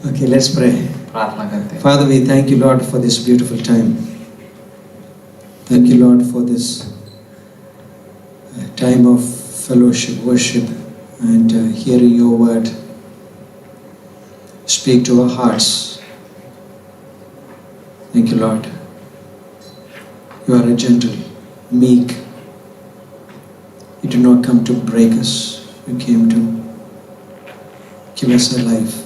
Okay, let's pray. प्रार्थना करते हैं। Father, we thank you, Lord, for this beautiful time. Thank you, Lord, for this time of fellowship, worship, and hearing your word. Speak to our hearts. Thank you, Lord. You are a gentle, meek. You did not come to break us. You came to give us a life.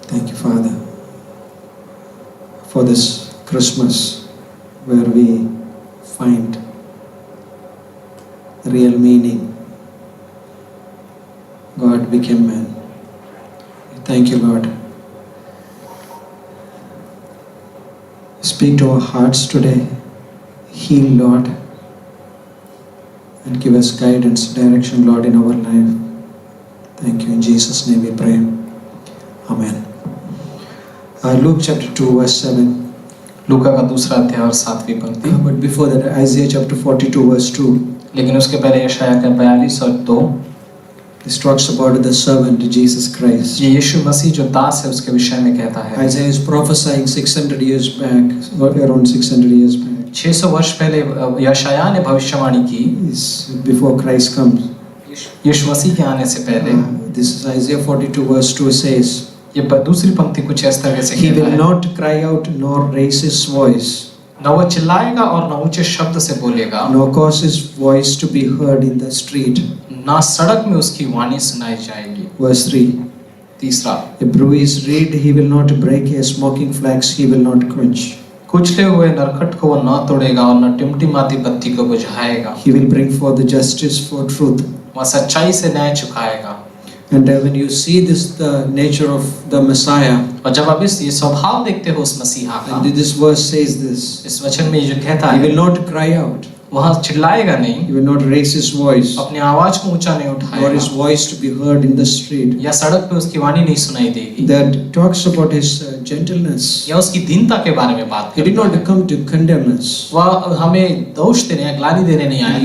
Thank you, Father, for this Christmas where we find real meaning. God became man. Thank you, Lord. Speak to our hearts today. Heal, Lord, and give us guidance, direction, Lord, in our life. Thank you. In Jesus' name we pray. Amen. Luke chapter 2 verse 7. लूका का दूसरा अध्याय और 7वीं पंक्ति। But before that, Isaiah chapter 42 verse 2. लेकिन उसके पहले यशायाह का 42 और 2 This talks about the servant Jesus Christ. ये यीशु मसीह जो दास है उसके विषय में कहता है। Isaiah is prophesying 600 years back, or around 600 years back. 600 वर्ष पहले यशायाह ने भविष्यवाणी की। It's before Christ comes. यीशु मसीह के आने से पहले। This is Isaiah 42 verse 2 says. ये दूसरी पंक्ति कुछ इस तरह से He कहता will है। not cry out nor raise his voice. न वो चिल्लाएगा और न ऊंचे शब्द से बोलेगा। Nor cause his voice to be heard in the street. ना सड़क में उसकी वाणी सुनाई जाएगी। Verse 3. तीसरा। A bruised reed he will not break, a smoking flax he will not quench. कुचले हुए नरकट को वो न तोड़ेगा और न टिमटिमाती बत्ती को बुझाएगा। He will bring forth the justice for truth. वह सच्चाई से न्याय चुकाएगा। And when you see this, the nature of the Messiah, और जब आप इस स्वभाव देखते हो उस मसीहा का, and this verse says this, इस वचन में जो कहता he है, will not cry out, वह चिल्लाएगा नहीं, he will not raise his voice, अपनी आवाज को ऊंचा नहीं nor उठाएगा, his voice to be heard in the street. या सड़क पे उसकी वाणी नहीं सुनाई देगी। That talks about his gentleness. या उसकी दीनता के बारे में बात He did करता not है। come to condemn us. वह हमें दोष देने या ग्लानि देने नहीं आया।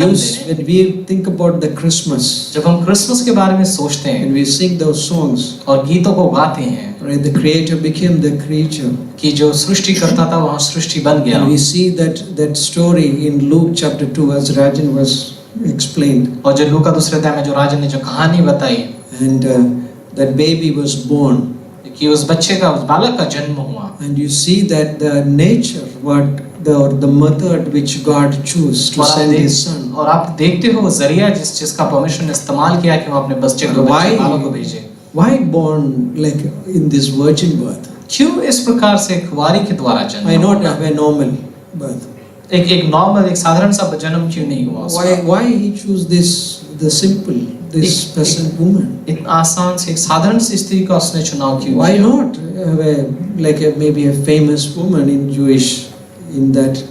When we think about the Christmas, जब हम क्रिसमस के बारे में सोचते हैं, when we sing those songs, और गीतों को गाते हैं, right, the Creator became the creature. कि जो सृष्टि करता था वहाँ सृष्टि बन गया। And we see that story in Luke chapter 2 as Rajan was explained. और जो लूका दूसरे अध्याय में जो राजन ने जो कहानी बताई, And that baby was born. कि उस बच्चे का उस बालक का जन्म हुआ। And you see that the nature, the method which God chose to send His Son. और आप देखते हो जरिया जिसका परमेश्वर ने इस्तेमाल किया कि वो अपने बच्चे को बालक को भेजे। Why born like in this virgin birth? क्यों इस प्रकार से कुंवारी के द्वारा जन्म? Why not have a normal birth? एक नॉर्मल एक साधारण सा जन्म क्यों नहीं हुआ उसका? Why he chose the simple, this peasant woman? इतना आसान से एक साधारण सी स्त्री का उसने चुनाव क्यों? Why not have maybe a famous woman in Jewish in that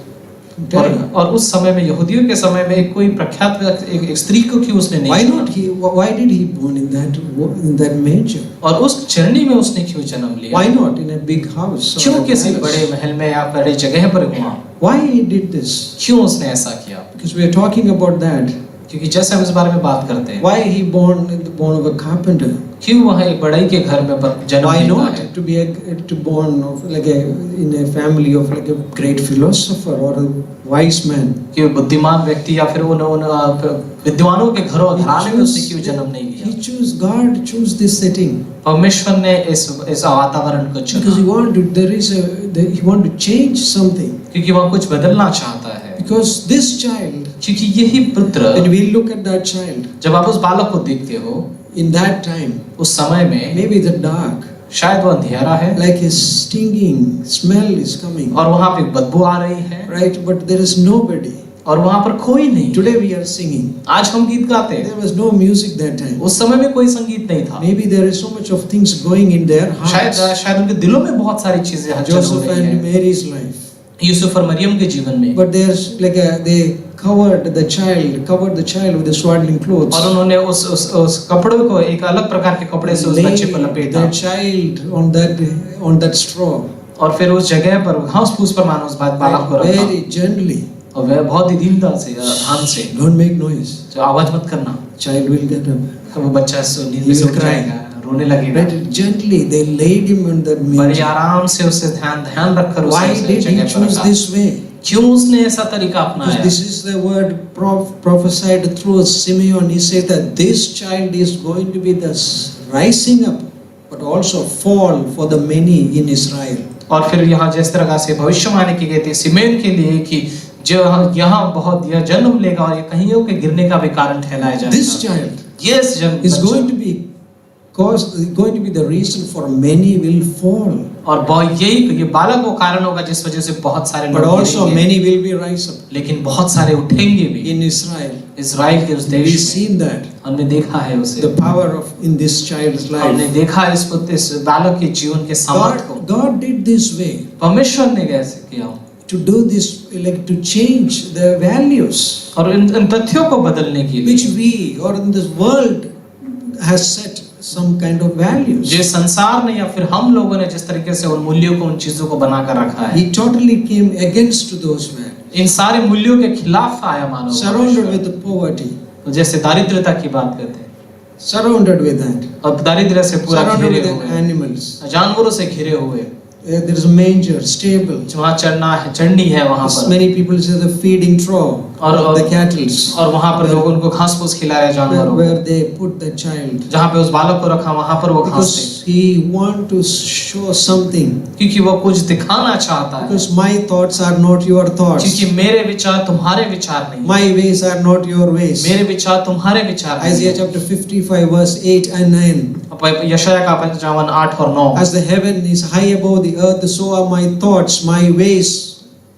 time? और उस समय में यहूदियों के समय में एक कोई प्रख्यात एक स्त्री को क्यों उसने नहीं? Why did he born in that manger? और उस चरनी में उसने क्यों जन्म लिया? Why not in a big house? क्यों किसी बड़े महल में या बड़े जगह पर हुआ? Why he did this? क्यों उसने ऐसा किया? Because we are talking about that. क्योंकि जैसे हम इस बारे में बात करते हैं, Why he born of a carpenter? क्यों वह एक बढ़ई के घर में जन्म Why लेता not है? to born of in a family of like a great philosopher or a wise man? कि बुद्धिमान व्यक्ति या फिर उन विद्वानों के घराने में उसने क्यों जन्म नहीं लिया? God chose this setting. परमेश्वर ने इस वातावरण को Because चुना। he want to change something. क्योंकि वह कुछ बदलना चाहता है। Because this child, क्योंकि यही पुत्र, when we look at that child, जब आप उस बालक को देखते हो, in that time, उस समय में maybe the dark, शायद वह अंधेरा है, like a stinging smell is coming, और वहाँ पे बदबू आ रही है, right? But there is nobody. और वहाँ पर कोई नहीं। Today we are singing. आज हम गीत गाते हैं। There was no music that time. उस समय में कोई संगीत नहीं था। Maybe there is so much of things going in their hearts. शायद उनके दिलों में बहुत सारी चीजें हलचल हो Joseph रही and हैं। Mary's life. यूसुफ और मरियम के जीवन में। But there's like they covered the child with the swaddling clothes. और उन्होंने उस कपड़ों को एक अलग प्रकार के कपड़े से उस बच्चे को लपेटा। The child on that straw. और फिर उस जगह पर घास फूस पर मानो उस बालक को रखा। Very gently. और वह बहुत ही दीनता से ध्यान से। Don't make noise. जो आवाज मत करना। Child will get up. वो बच्चा नींद में सो जाएगा, रोने लगेगा। Right? Gently, they laid him on the बड़े manger. आराम से उसे ध्यान रखकर Why उसे did he जगह पर choose रखा। this way? क्यों उसने ऐसा तरीका Because अपनाया? this is the word prophesied through Simeon. He said that this child is going to be the rising up, but also fall for the many in Israel. और फिर यहाँ जिस तरह से भविष्यवाणी की गई थी सिमेन के लिए कि जो यहाँ बहुत यह जन्म लेगा और ये कहीं के गिरने का भी कारण ठहराया जाएगा। This child Yes, is going to be the reason for many will fall. और ये बालक वो कारण होगा जिस वजह से बहुत सारे But लोग also गिरेंगे। many will be rise up लेकिन बहुत सारे उठेंगे भी। in Israel. इज़राइल के उस We've देश में seen that हमने देखा है उसे। the power of in this child's हमने life. देखा इस बालक के जीवन के सामर्थ्य को। God did this way परमेश्वर ने कैसे किया to do this, like to change the values और इन तथ्यों को बदलने के which लिए we or in this world has set some kind of values. जो संसार ने या फिर हम लोगों ने जिस तरीके से उन मूल्यों को उन चीजों को बनाकर रखा है, He totally came against those values, इन सारे मूल्यों के खिलाफ आया मानव। surrounded with the poverty, तो जैसे दारिद्रता की बात करते हैं surrounded with that, और दारिद्र्य से पूरा surrounded घिरे with the हुए, animals. जानवरों से घिरे हुए, There is a manger, stable. वहाँ चढ़ना है, चढ़नी है वहाँ As पर, many people say the feeding trough of the cattle, और वहाँ पर लोग उनको घास फूस खिला रहे जानवरों को, where they put the child, जहाँ पे उस बालक को रखा वहाँ पर वो घास because he want to show something. क्योंकि वो कुछ दिखाना चाहता है, Because my thoughts are not your thoughts, क्योंकि मेरे विचार तुम्हारे विचार नहीं, my ways are not your ways. मेरे विचार तुम्हारे विचार Isaiah नहीं। chapter 55 verse 8 and 9. यशायाह का 55 8 और 9, As the heaven is high above the earth, so are my thoughts, my ways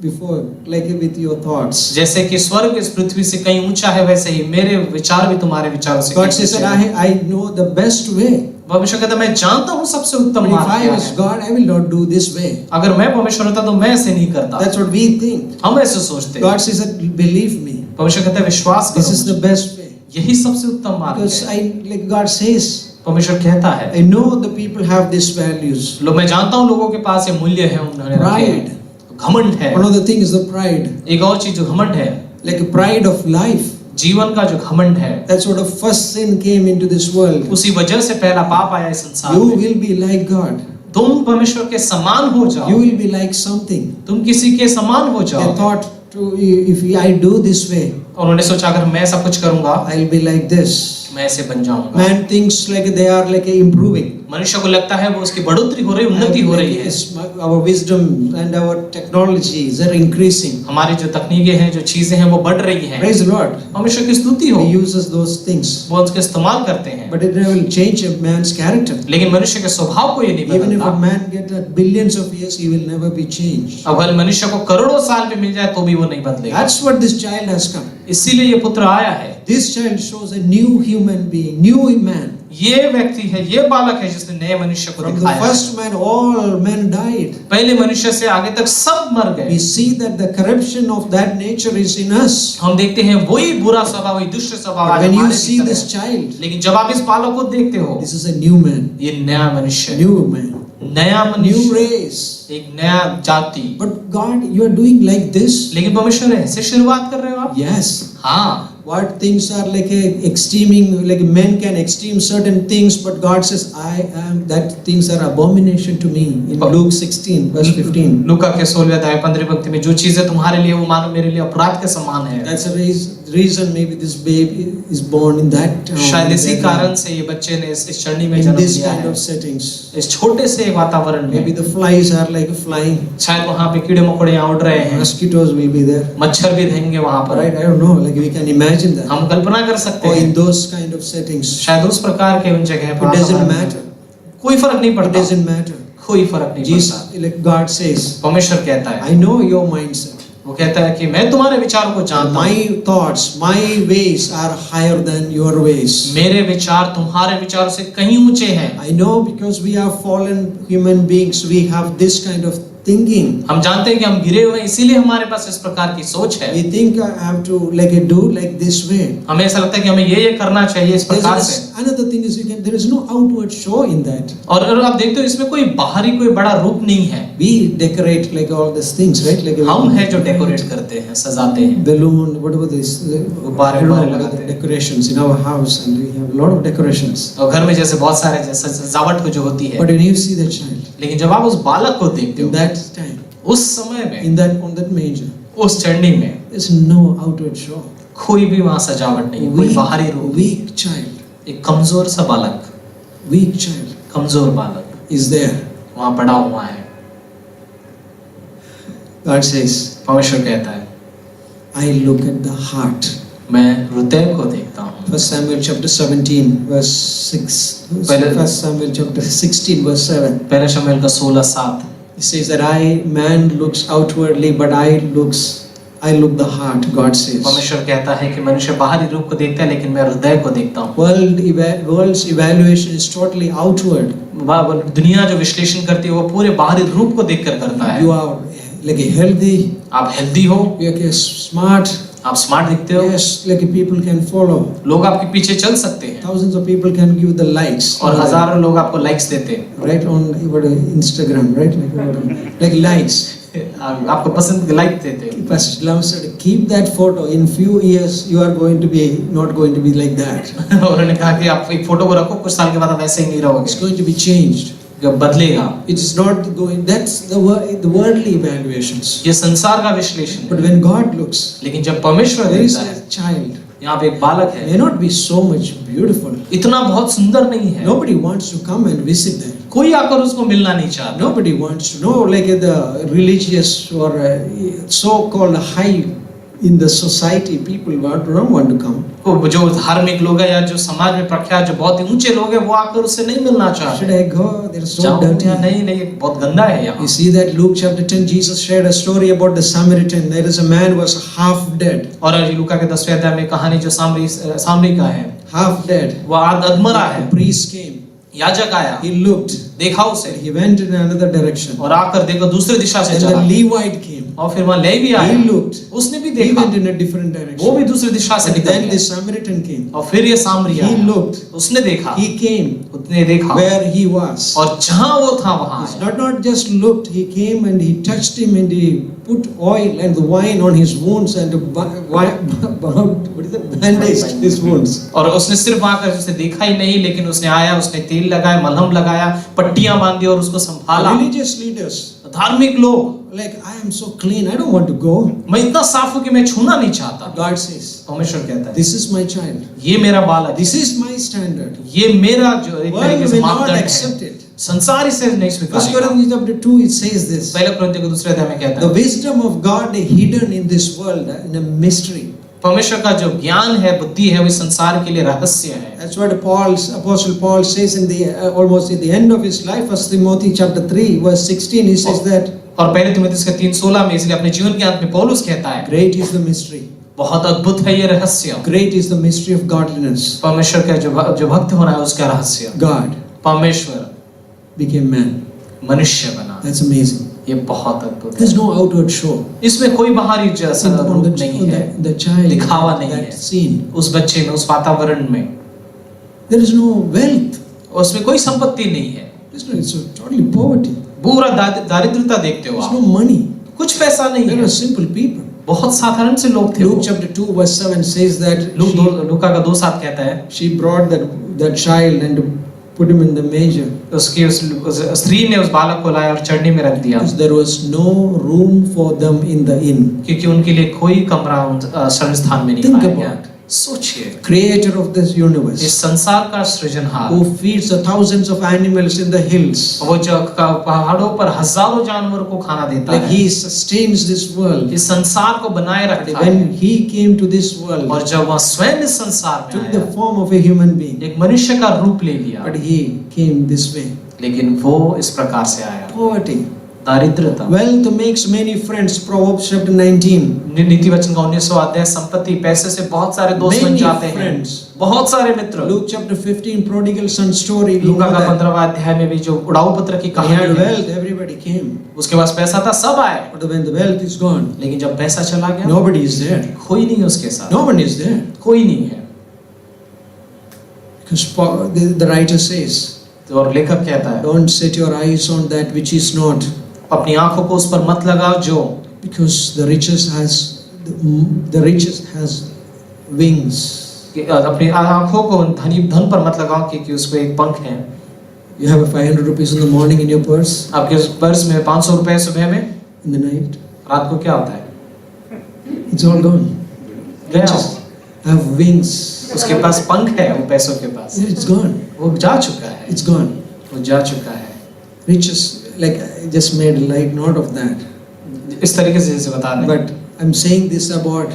before, like with your thoughts. जैसे कि स्वर्ग इस पृथ्वी से कहीं ऊंचा है वैसे ही मेरे विचार भी तुम्हारे विचारों से God कहीं says ऊंचे that हैं। I know the best way. परमेश्वर कहता है मैं जानता हूँ सबसे उत्तम But if मार्ग I क्या was है। God, I will not do this way. अगर मैं परमेश्वर होता तो मैं ऐसे नहीं करता। That's what we think. हम ऐसे सोचते हैं। God says that believe me. परमेश्वर कहता है विश्वास This is करो, the best way. यही सबसे उत्तम मार्ग Because है। like God says, परमेश्वर कहता है I know the people have these values. लो मैं जानता हूँ लोगों के पास ये मूल्य है, उन्होंने रखे Pride. हैं। घमंड है। One of the things is the pride. एक और चीज जो घमंड है, Like a pride of life. जीवन का जो घमंड है, That's what the first sin came into this world. उसी वजह से पहला पाप आया इस संसार You में। will be like God. तुम परमेश्वर के समान हो You जाओ, will be like something. तुम किसी के समान हो They जाओ। thought to if I do this way, उन्होंने सोचा अगर मैं ऐसा कुछ करूंगा I'll be like this. मैं ऐसे बन जाऊंगा। Man thinks like they are like improving. मनुष्य को लगता है वो उसकी बढ़ोतरी हो रही, उन्नति हो रही है। Our wisdom and our technologies are increasing. हमारी जो तकनीकें हैं, जो चीजें हैं वो बढ़ रही हैं। Praise the Lord. परमेश्वर की स्तुति हो, He uses those things. वो उसका इस्तेमाल करते हैं, But it will change a man's character. लेकिन मनुष्य के स्वभाव को ये नहीं Even if a बदलता। man gets billions of years, he will never be changed. अगर मनुष्य को करोड़ों साल भी मिल जाए तो भी वो नहीं बदलेगा। That's what this child has come. इसीलिए ये पुत्र आया है। This child shows a new human being, new man. ये व्यक्ति है, ये बालक है जिसने नए मनुष्य को From the दिखाया। first man, all men died. पहले मनुष्य से आगे तक सब मर We गए। see that the corruption of that nature is in us. हम देखते हैं वही बुरा स्वभाव, वही दुष्ट स्वभाव But आज when you हमारे see भीतर this है। child, लेकिन जब आप इस बालक को देखते हो, this is a new man, ये नया मनुष्य, new man, नया new मनुष्य, race. एक नया जाति। But God, you are doing like this? लेकिन परमेश्वर ऐसे शुरुआत कर रहे हो आप? Yes. हाँ। What things are like extreming, like men can extreme certain things, but God says, I am, that things are abomination to me. In Luke 16, verse 15. लूका के 16वें अध्याय 15 पंक्ति में जो चीजें तुम्हारे लिए वो मानो मेरे लिए अपराध के समान है। That's the reason maybe this baby is born in that town. शायद इसी कारण से ये बच्चे ने इस चरनी में in जन्म this लिया kind है। of settings. इस छोटे से वातावरण Maybe में the flies are like flying. शायद वहाँ पे कीड़े मकोड़े यहाँ उड़ रहे हैं, Mosquitoes will be there. मच्छर भी रहेंगे वहाँ पर। Right? I don't know. Like we can imagine that. हम कल्पना कर सकते Or in हैं those kind of settings. शायद उस प्रकार के उन जगह It पर doesn't matter. कोई फर्क नहीं It पड़ता, doesn't matter. कोई फर्क नहीं Jesus, पड़ता। like God says, परमेश्वर कहता है, I know your mindset. वो कहता है कि मैं तुम्हारे विचारों को जानता हूँ, My thoughts, my ways are higher than your ways. मेरे विचार तुम्हारे विचारों से कहीं ऊंचे हैं। I know because we are fallen human beings, we have this kind of thinking. हम जानते हैं कि हम गिरे हुए हैं, इसीलिए हमारे पास इस प्रकार की सोच है। We think I have to do like this way. हमें ऐसा लगता है कि हमें ये करना चाहिए इस प्रकार से। Another thing is there is no outward show in that. और आप देखते हो इसमें कोई बाहरी कोई बड़ा रूप नहीं है। We decorate like all these things, right? Like हम है जो डेकोरेट करते हैं, सजाते हैं, balloon, whatever this, गुब्बारे लगाते हैं, decorations in our house, and we have a lot of decorations. और घर में जैसे बहुत सारे जैसे सजावट जो होती है। But when you see the child, लेकिन जब आप उस बालक को देखते हो, in that time, उस समय में, on that manger, उस चढ़नी में, there's no outward show. कोई भी वहाँ सजावट नहीं, कोई बाहरी रूप। Weak child, एक कमजोर सा बालक, weak child, कमजोर बालक is there. वहाँ पड़ा हुआ है। God says, परमेश्वर कहता है, I look at the heart. मैं हृदय को देखता हूँ। 1 Samuel chapter 17 verse 6. 1 Samuel chapter 16 verse 7. पहले शमूएल का 16:7। It says that man looks outwardly, but I look the heart. God says. परमेश्वर कहता है कि मनुष्य बाहरी रूप को देखता है, लेकिन मैं हृदय को देखता हूँ। World's evaluation is totally outward. दुनिया जो विश्लेषण करती है वो पूरे बाहरी रूप को देखकर करता है। You are like healthy. आप हेल्दी हो, You are smart. आप स्मार्ट दिखते हो, Yes, like people can follow. लोग आपके पीछे चल सकते हैं, Thousands of people can give the likes. और हजारों लोग आपको लाइक्स देते हैं, Right on Instagram, right? Like likes. आपको पसंद लाइक देते हैं। Pastor Lam said, keep that photo. In few years, you are not going to be like that. उन्होंने कहा कि आप एक फोटो को रखो, कुछ साल के बाद आप ऐसे ही नहीं It's रहोगे, going to be changed. बदलेगा। It is not going. That's the worldly evaluations. ये संसार का विश्लेषण But है। when God looks, लेकिन जब परमेश्वर there is देखता है, a child. यहाँ पे एक बालक है, May not be so much beautiful. इतना बहुत सुंदर नहीं है, Nobody wants to come and visit there. कोई आकर उसको मिलना नहीं चाहता। Nobody wants to know, like the religious or so-called high in the society, people don't want to come. वो जो धार्मिक लोग हैं या जो समाज में प्रख्यात जो बहुत ही ऊंचे लोग हैं, वो आकर उससे नहीं मिलना चाहते। Should I go? They're so जाऊं dirty. या नहीं, बहुत गंदा है यहाँ। You see that Luke chapter 10, Jesus shared a story about the Samaritan. There is a man who was half dead. और लूका के 10वें अध्याय में कहानी जो सामरी का है, Half dead. वो अधमरा है। The priest came. याजक आया, He looked. देखा उसे, He went in another direction. और आकर देखो दूसरी दिशा से And चला। the Levite came. और फिर वहाँ लेवी आया, He looked. उसने भी He देखा, went in a different वो direction. भी दूसरी दिशा से And निकल then the गया। Samaritan came. और फिर ये सामरी He आया, looked. उसने देखा, He came उसने देखा, where he was. और जहाँ वो था वहाँ He आया। not just looked. He came and he touched him and he put oil and the wine on his wounds and bandaged his wounds. और उसने सिर्फ वहाँ कर उसे देखा ही नहीं, लेकिन उसने आया, उसने तेल लगाया, मलहम लगाया, पट्टियां बांधी और उसको संभाला। Religious leaders, धार्मिक लोग, like, I am so clean, I don't want to go. मैं इतना साफ हूँ कि मैं छूना नहीं चाहता। God says, परमेश्वर कहता है, this is my child. ये मेरा बालक, This is my standard. ये मेरा जो एक World तरीके से will not मापदंड accept है, it. संसार इसे नहीं 1 स्वीकारेगा। Corinthians chapter 2, it says this. पहले कुरिन्थियों के 2 अध्याय में कहता The है, wisdom of God hidden in this world in a mystery. परमेश्वर का जो ज्ञान है, बुद्धि है, वो इस संसार के लिए रहस्य है। That's what Apostle Paul says in the almost at the end of his life, 1 Timothy chapter 3, verse 16. He says that और पहले तिमुथियुस के 3:16 में, इसलिए अपने जीवन के अंत में पौलुस कहता है, great is the mystery. बहुत अद्भुत है ये रहस्य। Great is the mystery of godliness. परमेश्वर का जो भक्त होना है उसका रहस्य। God परमेश्वर became man. मनुष्य बना, That's amazing. ये बहुत अद्भुत There's है। no outward show. इसमें कोई बाहरी जैसा रूप नहीं है, The child, दिखावा नहीं that है। scene. उस बच्चे में, उस वातावरण में, There is no wealth. उसमें कोई संपत्ति नहीं है। It's totally poverty. पूरा दारिद्रता देखते हो There's आप, no money. कुछ पैसा नहीं There है, are simple people. बहुत साधारण से लोग थे। Luke chapter 2 verse 7 says that लूका का 2:7 कहता है, she brought that child and put him in the manger. उसकी उस स्त्री ने उस बालक को लाया और चढ़नी में रख दिया, Because there was no room for them in the inn. क्योंकि उनके लिए कोई कमरा शरण स्थान में नहीं Think पाया about गया। it. सोचिए, Creator of this इस universe, संसार का सृजनहार, who feeds the thousands of animals in the hills. वो जो पहाड़ों पर हजारों जानवरों को खाना देता Like है, he sustains this world. इस संसार को बनाए रखता है। When he came to this world, और जब वह स्वयं इस संसार में took the आया, form of a human being, एक मनुष्य का रूप ले लिया, but he came this way. लेकिन वो इस प्रकार से आया। Poverty. दारिद्रता। Wealth makes many friends. Proverbs chapter 19. नीति वचन का 19वां अध्याय, संपत्ति पैसे से बहुत सारे दोस्त बन Many जाते हैं, friends. बहुत सारे मित्र। Luke chapter 15, prodigal son story. We Luka know का that. 15वां अध्याय में भी जो उड़ाऊ पुत्र की He कहानी had है, wealth, everybody came. उसके पास पैसा था, सब आए, But when the wealth is gone, लेकिन जब पैसा चला गया, nobody is there. कोई नहीं उसके साथ, No one is there. कोई नहीं है। Because the writer says, तो और लेखक कहता है, don't set your eyes on that which is not. अपनी आंखों को उस पर मत लगाओ जो, Because the richest has wings. कि अपनी आंखों को धन पर मत लगाओ कि उस पे एक पंख है। You have a 500 rupees in the morning in your purse. आपके पर्स में 500 रुपए सुबह में, In the night, रात को क्या होता है? it's all gone. गया। Riches have wings. उसके पास पंख है, वो पैसों के पास, It's gone. वो जा चुका है, It's gone. वो जा चुका है। Riches, like I just made a light note of that. इस तरीके से जैसे बता रहे हैं। But I'm saying this about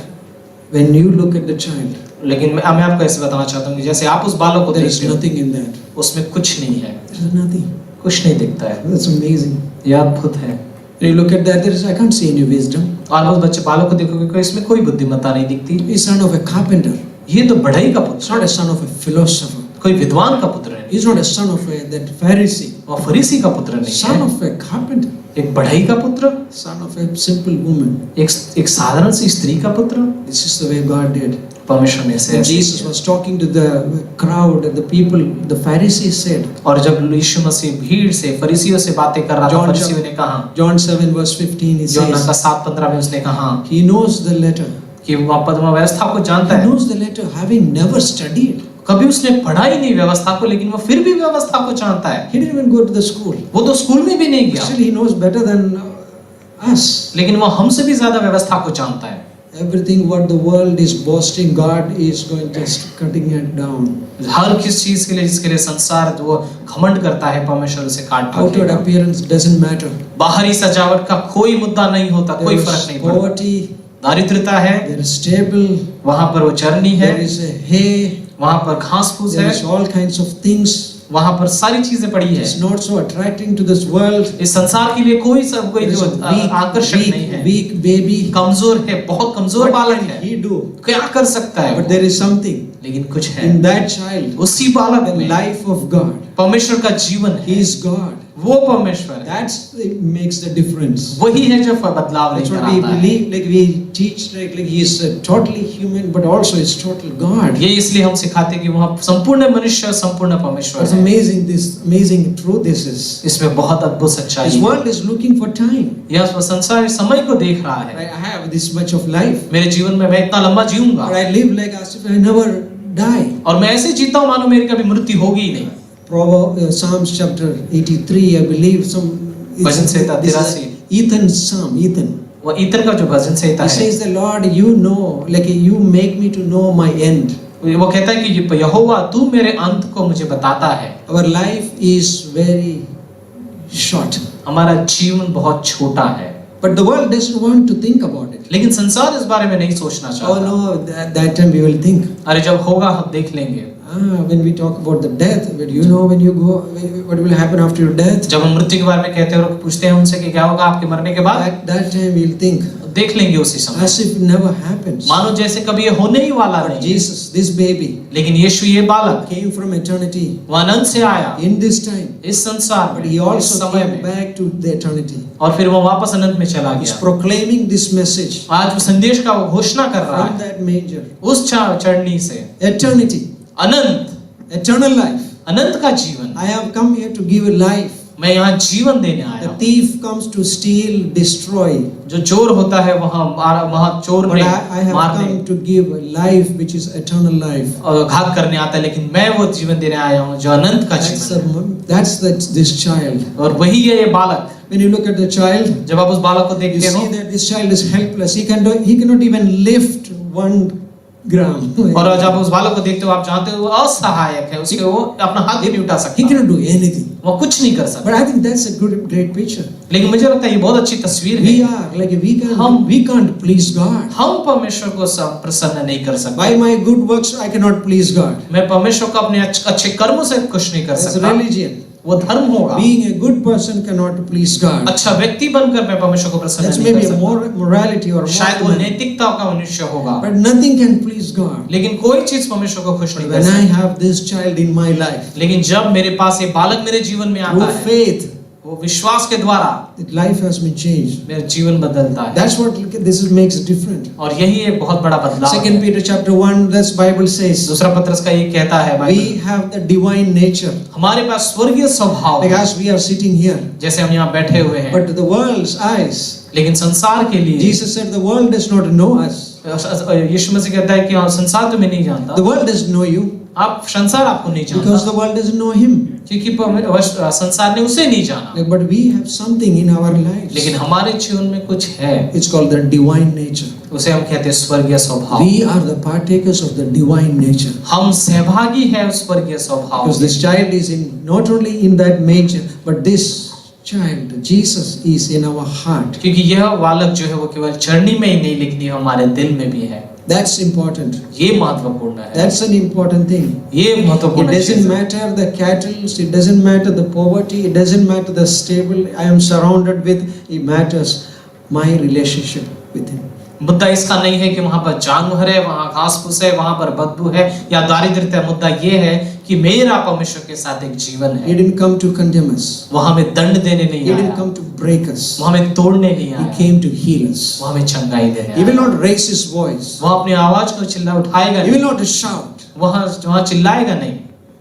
when you look at the child, लेकिन मैं आपको ऐसे बताना चाहता हूँ कि जैसे आप उस बालक को there is देखते हो, nothing in that. उसमें कुछ नहीं है, There is nothing. कुछ नहीं दिखता है। That's amazing. यह अद्भुत है। When you look at that, I can't see any wisdom. और उस बच्चे बालक को देखोगे कि इसमें कोई बुद्धिमत्ता नहीं दिखती। He's son of a carpenter. ये तो बढ़ई का He's पुत्र, not a son of a philosopher. कोई विद्वान का पुत्र है, He's not a son of that Pharisee. वो फरीसी का पुत्र नहीं Son है, of a carpenter. एक बढ़ई का पुत्र, Son of a simple woman. एक साधारण सी स्त्री का पुत्र। This is the way God did. परमेश्वर ने ऐसे When ऐसे Jesus किया। was talking to the crowd and the people, the Pharisees said, और जब यीशु मसीह भीड़ से फरीसियों से बातें कर रहा था, John फरीसियों ने कहा, John 7 verse 15, he यूहन्ना का says, 7:15 में उसने कहा he knows the letter. कि वो पद्म व्यवस्था को जानता He है, knows the letter having never studied. कभी उसने पढ़ा ही नहीं व्यवस्था को, लेकिन वो फिर भी व्यवस्था को जानता है। He didn't even go to the school. वो तो स्कूल में भी नहीं गया, Still he knows better than us. लेकिन वो हमसे भी ज्यादा व्यवस्था को जानता है। Everything what the world is boasting, God is going just cutting it down. हर किस चीज के लिए जिसके लिए संसार वो घमंड करता है, परमेश्वर उसे काट Outward फेंकेगा। appearance doesn't matter. बाहरी सजावट का कोई मुद्दा नहीं होता, कोई There फर्क is नहीं पड़ता। poverty, दारिद्रता है, there is stable, वहां पर वो चरनी है, there is a hay, वहां पर घास फूस there है, is all kinds of things. वहां पर सारी चीजें पड़ी है। It's not so attracting to this world. इस संसार के लिए कोई There is जो a आकर्षक नहीं है, weak baby. कमजोर है, बहुत कमजोर What बालक can है, he do? क्या कर सकता है But वो? there is something लेकिन कुछ है in that child, उसी बालक the में, life of God. परमेश्वर का जीवन He है, is God. वो परमेश्वर है, That's it makes the difference. वही है जो बदलाव That's लेकर what we आता है। believe. Like we teach, like he is totally human, but also is total God. ये इसलिए हम सिखाते हैं कि वहाँ संपूर्ण मनुष्य संपूर्ण परमेश्वर It's है। amazing. This amazing truth. This is. इसमें बहुत अद्भुत सच्चाई This है। world is looking for time. यह संसार समय को देख रहा है। I have this much of life, मेरे जीवन में मैं इतना लंबा जीऊंगा, but I live like as if I never die. और मैं ऐसे जीता हूँ मानो मेरी कभी मृत्यु होगी ही नहीं। Psalms chapter 83, I believe some. Bhajan Samhita This 83। is Ethan's psalm. Ethan. वो ईतर का जो भजन संहिता He है, says, "The Lord, you know, like you make me to know my end." वो कहता है कि यहोवा तू मेरे अंत को मुझे बताता है। Our life is very short, हमारा जीवन बहुत छोटा है, but the world doesn't want to think about it. लेकिन संसार इस बारे में नहीं सोचना Oh चाहता। no, that time we will think. अरे जब होगा हम देख लेंगे। When we talk about the death, but you know when you go, what will happen after your death? जब हम मृत्यु के बारे में कहते हैं और पूछते हैं उनसे कि क्या होगा आपके मरने के बाद, That time we'll think देख लेंगे उसी समय, as if it never happens. मानो जैसे कभी ये होने ही वाला But नहीं है। Jesus, this baby, लेकिन यीशु ये बालक came from eternity वो अनंत से आया in this time, इस संसार but में, he इस also समय came में, back to the eternity. और फिर वो वापस अनंत में चला He's गया। proclaiming this message आज वो संदेश का वो घोषणा कर रहा from है that manger. उस चढ़नी से, Eternity, अनंत, eternal life. अनंत का जीवन। I have come here to give a life. मैं यहाँ जीवन देने आया The हूँ। thief comes to steal, destroy. जो चोर होता है वहाँ चोर But ने I have मारने come to give a life which is eternal life. और घात करने आता है, लेकिन मैं वो जीवन देने आया हूँ जो अनंत का जीवन है। That's this child. और वही है ये बालक। When you look at the child, जब आप उस बालक को you देखते हो see that this child is helpless. He cannot even lift 1 gram. और जब उस बालक को देखते हो आप जानते हो वो असहायक है, उसके वो अपना हाथ भी नहीं उठा He सकता, cannot do anything. वो कुछ नहीं कर सकता। But I think that's a great picture. लेकिन मुझे लगता है ये बहुत अच्छी तस्वीर We है। are like we can't please God. हम परमेश्वर को प्रसन्न नहीं कर सकते। By my good works I cannot please God. मैं परमेश्वर को अपने अच्छे कर्मों से खुश नहीं कर That's सकता। religion. वो धर्म होगा। Being a good person cannot please God. अच्छा व्यक्ति बनकर मैं परमेश्वर को प्रसन्न That's नहीं maybe कर a सकता। morality or शायद वो moral, नैतिकता का मनुष्य होगा, but nothing can please God. लेकिन कोई चीज परमेश्वर को खुश नहीं कर When I सकती। have this child in my life, लेकिन जब मेरे पास एक बालक मेरे जीवन में आता through है, faith, वो विश्वास के द्वारा that life has been changed. मेरा जीवन बदलता है। That's what this makes it different. और यही एक बहुत बड़ा बदलाव है। 2 Peter chapter 1, this Bible says, दूसरा पत्रस का ये कहता है we Bible, have the divine nature. हमारे पास स्वर्गीय स्वभाव Like है, as we are sitting here, जैसे हम यहाँ बैठे हुए हैं। but to the world's eyes, लेकिन संसार के लिए Jesus said the world does not know us. यीशु मसीह कहता है कि हाँ, संसार तुम्हें नहीं जानता, The world doesn't know you आप संसार आपको नहीं because जानता, the world doesn't know him. क्योंकि संसार ने उसे नहीं जाना। But we have something in our lives. लेकिन हमारे जीवन में कुछ है, It's called the divine nature. उसे हम कहते हैं स्वर्गीय स्वभाव। We are the partakers of the divine nature. हम सहभागी है उस स्वर्गीय स्वभाव Because में। this child is in not only in that nature, but this child, Jesus, is in our heart. क्योंकि यह बालक जो है वो केवल चरनी में ही नहीं, लेकिन हमारे दिल में भी है। That's important. ये महत्वपूर्ण है। That's an important thing. ये It महत्वपूर्ण चीज़ doesn't है। matter the cattle, it doesn't matter the poverty, it doesn't matter the stable I am surrounded with, it matters my relationship with him. मुद्दा इसका नहीं है कि वहाँ पर जानवर है, वहाँ घास फूस है, वहाँ पर बदबू है या दारिद्र्यता है। मुद्दा ये है कि मेरा परमेश्वर के साथ एक जीवन He है। didn't come to condemn us. वो हमें दंड देने He नहीं didn't आया, come to break us. वो हमें तोड़ने नहीं He आया, came to heal us. वो हमें चंगाई देने He will आया। not raise his voice. वो अपनी आवाज को चिल्ला उठाएगा He will नहीं, not shout. वहाँ चिल्लाएगा नहीं,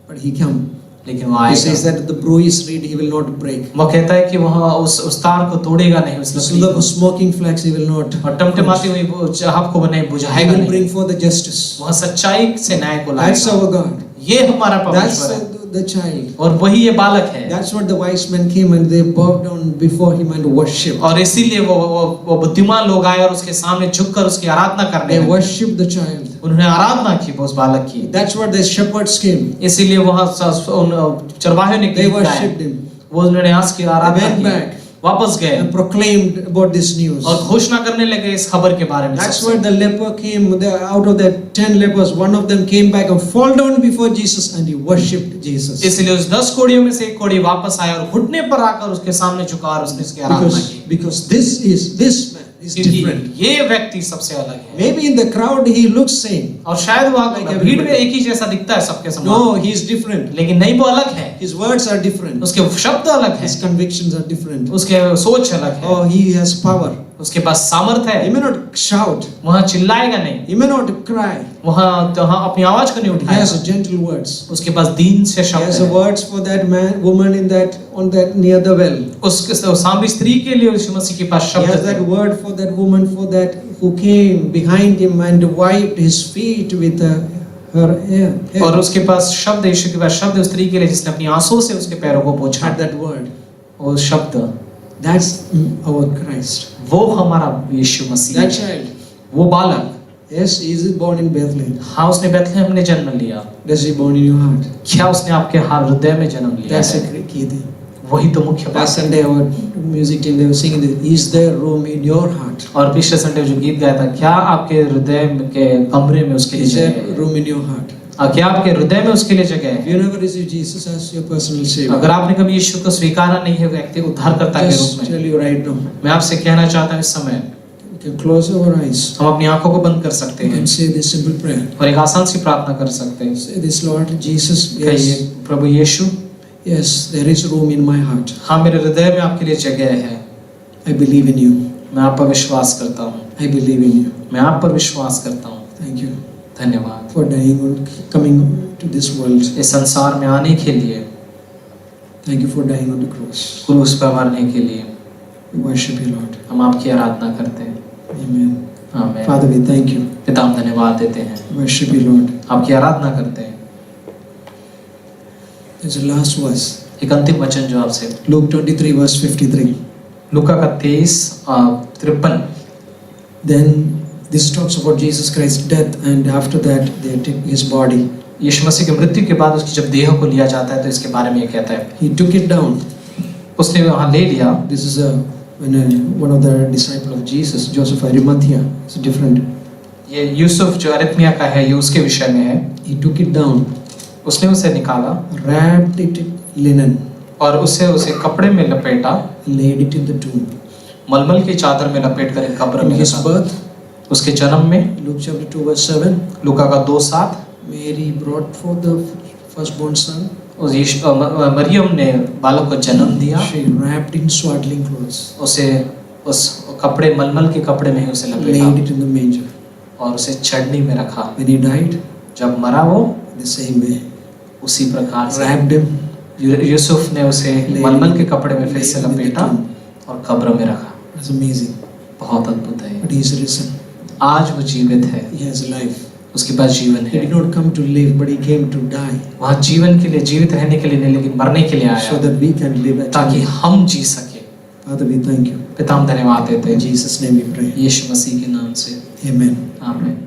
But he come. लेकिन वो He says आएगा। that the bruised reed he will not break. वो कहता है कि वहाँ उस तार को तोड़ेगा नहीं, उस The लकड़ी soul of को, smoking flax he will not. और टमटमाती हुई वो चाहत को नहीं He बुझाएगा will नहीं। bring forth the justice. वहाँ सच्चाई से न्याय को That's लाएगा। our God. ये हमारा That's परमेश्वर है, the child. और वही ये बालक है। That's what the wise men came and they bowed down before him and worshipped. और इसीलिए वो बुद्धिमान लोग आए और उसके सामने झुककर उसकी आराधना करने They लगे। worshipped the child. उन्होंने आराधना की उस बालक की। That's what the shepherds came. इसीलिए वहाँ चरवाहे ने They गीत गाए। worshipped him. वो उन्होंने आज की आराधना They went की, back. वापस गए And proclaimed about this news. और घोषणा करने लगे इस खबर के बारे में। That's सबसे। why the leper came, out of the 10 lepers, one of them came back and fall down before Jesus and he worshipped Jesus. इसलिए उस 10 कोड़ियों में से एक कोड़ी वापस आया और घुटने पर आकर उसके सामने झुका और उसने इसकी आराधना की। Because this man is different. क्योंकि ये व्यक्ति सबसे अलग है। Maybe in the crowd he looks same. और शायद वो Like भीड़ में everybody. एक ही जैसा दिखता है सबके समान, No, he is different. लेकिन नहीं, वो अलग है। His words are different. उसके शब्द अलग His हैं, convictions are different. उसके सोच अलग है, Oh, he has power. उसके पास सामर्थ He है। may not shout. वहाँ चिल्लाएगा नहीं, He may not cry. वहाँ अपनी आवाज को नहीं He has उठाएगा। gentle words. उसके पास दीन से He शब्द has है। words for that man, woman in that on that near the well. उसके सामरी स्त्री के लिए यीशु मसीह के पास He शब्द has that है। word for that woman, for that who came behind him and wiped his feet with her hair. और उसके पास शब्द, यीशु के पास शब्द है उस स्त्री के लिए जिसने अपनी आंसुओं से उसके पैरों को पोंछा। Had that word. वो शब्द, That's our Christ. वो हमारा यीशु मसीह That है। child. वो बालक, Yes, he is born in Bethlehem. हाँ उसने बैतलहम में जन्म लिया। Does he born in your heart? क्या उसने आपके हृदय में जन्म लिया That's है? a key thing. वही तो मुख्य बात Last है। Sunday our music team they were singing this. Is there room in your heart? और पिछले संडे जो गीत गाया था, क्या आपके हृदय के कमरे में उसके लिए Is जगह there है? room in your heart? क्या आपके हृदय में उसके लिए जगह If है? you never received Jesus as your personal savior, अगर आपने कभी यीशु को स्वीकारा नहीं है व्यक्ति उद्धारकर्ता के just रूप में, tell you right now. मैं आपसे कहना चाहता हूँ इस समय We can close our eyes. हम अपनी आंखों को बंद कर सकते We हैं can say this simple prayer. और एक आसान सी प्रार्थना कर सकते हैं। Say this, Lord Jesus. कहिए, Yes, Prabhu Yeshu, yes, there is room in my heart. हाँ मेरे हृदय में आपके लिए जगह है। I believe in you. मैं आप पर विश्वास करता हूँ, I believe in you. मैं आप पर विश्वास करता हूँ। Thank you धन्यवाद for dying or coming to this world. इस संसार में आने के लिए, Thank you for dying on the cross. क्रूस पर मरने के लिए। We worship you, Lord. हम आपकी आराधना करते हैं। Amen. आमीन। Father, we thank you. पिता हम धन्यवाद देते हैं, We worship you, Lord. आपकी आराधना करते हैं। There's a last verse. एक अंतिम वचन जो आपसे, Luke 23 verse 53. लूका का 23:53। Then this talks about Jesus Christ's death, and after that they take his body. यीशु मसीह की मृत्यु के बाद उसकी जब देह को लिया जाता है तो इसके बारे में ये कहता है, He took it down. उसने वहाँ ले लिया। This is one of the disciple of Jesus, Joseph Arimathea. It's different. ये यूसुफ जो अरिमथिया का है, ये उसके विषय में है। He took it down, उसने उसे निकाला, wrapped it in linen, और उसे कपड़े में लपेटा, laid it in the tomb. मलमल की चादर में लपेट कर एक कब्र In में his रखा। birth, उसके जन्म में Luke chapter 2 verse 7, लूका का 2:7, Mary brought forth the firstborn son. Maryam ने बालक को जन्म दिया। She wrapped in swaddling clothes, उसे उस कपड़े मलमल के कपड़े में ही उसे laid लपेटा it in the manger. और उसे छड़नी में रखा। When he died, जब मरा वो the same way, उसी प्रकार से wrapped him, यूसुफ ने उसे मलमल के कपड़े में फिर से लपेटा और कब्र में रखा। That's amazing. बहुत अद्भुत है। But he is risen. आज वो जीवित है, He has life. उसके पास जीवन He है। did not come to live, but he came to die, वह जीवन के लिए, जीवित रहने के लिए नहीं, लेकिन मरने के लिए so आया that we can live ताकि eternally. हम जी सके। Father, we thank you. पिता हम धन्यवाद देते In हैं Jesus' name we pray. यीशु मसीह के नाम से, Amen. आमीन।